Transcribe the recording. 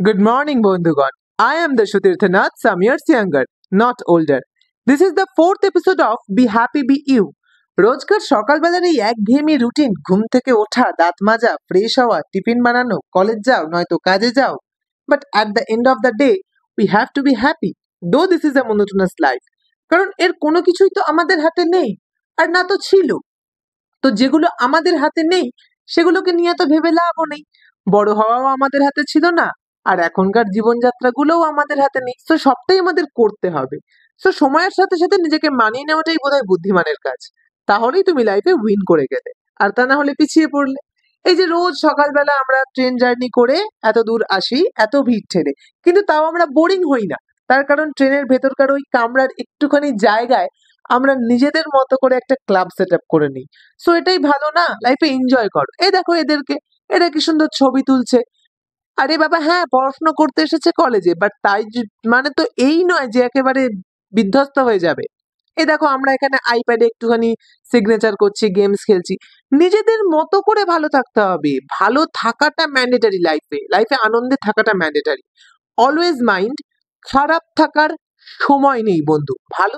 Good morning, Bondhugan. I am the Shutirthanath, some years younger, not older. This is the fourth episode of Be Happy Be You. রোজকার সকালবেলার এই একঘেয়েমি routine, ঘুম থেকে ওঠা, দাঁত মাজা, ফ্রেশ হওয়া, টিফিন বানানো, কলেজ যাও নয়তো কাজে যাও, but at the end of the day we have to be happy দো this is a monotonous life. কারণ এর কোনো কিছুই তো আমাদের হাতে নেই, আর না তো ছিল। তো যেগুলো আমাদের হাতে নেই সেগুলোকে নিয়ে তো ভেবে লাভও নেই। বড় হওয়াও আমাদের হাতে ছিল না, আর এখনকার জীবনযাত্রাগুলোও আমাদের হাতে নেই। তো সবটাই আমাদের করতে হবে। তো সময়ের সাথে সাথে নিজেকে মানিয়ে নেওয়াটাই বোধহয় বুদ্ধিমানের কাজ। তাহলেই তুমি লাইফে উইন করে গেলে, আর তা না হলে পিছিয়ে পড়লে। এই যে রোজ সকালবেলা আমরা ট্রেন জার্নি করে এত দূর আসি, এত ভিড় ঠেলে, কিন্তু তাও আমরা বোরিং হই না। তার কারণ ট্রেনের ভেতরকার ওই কামরার একটুখানি জায়গায় আমরা নিজেদের মতো করে একটা ক্লাব সেট আপ করে নিই। সো এটাই ভালো না? লাইফে এনজয় করো। এই দেখো এদেরকে, এরা কি সুন্দর ছবি তুলছে। আরে বাবা, হ্যাঁ পড়াশোনা করতে এসেছে কলেজে, বাট তাই মানে তো এই নয় যে একেবারে বিধ্বস্ত হয়ে যাবে। এই দেখো আমরা এখানে আইপ্যাডে একটুখানি সিগনেচার করছি, গেমস খেলছি। নিজেদের মতো করে ভালো থাকতে হবে। ভালো থাকাটা ম্যান্ডেটারি লাইফে। লাইফে আনন্দে থাকাটা ম্যান্ডেটারি। অলওয়েজ মাইন্ড, খারাপ থাকার সময় নেই বন্ধু। ভালো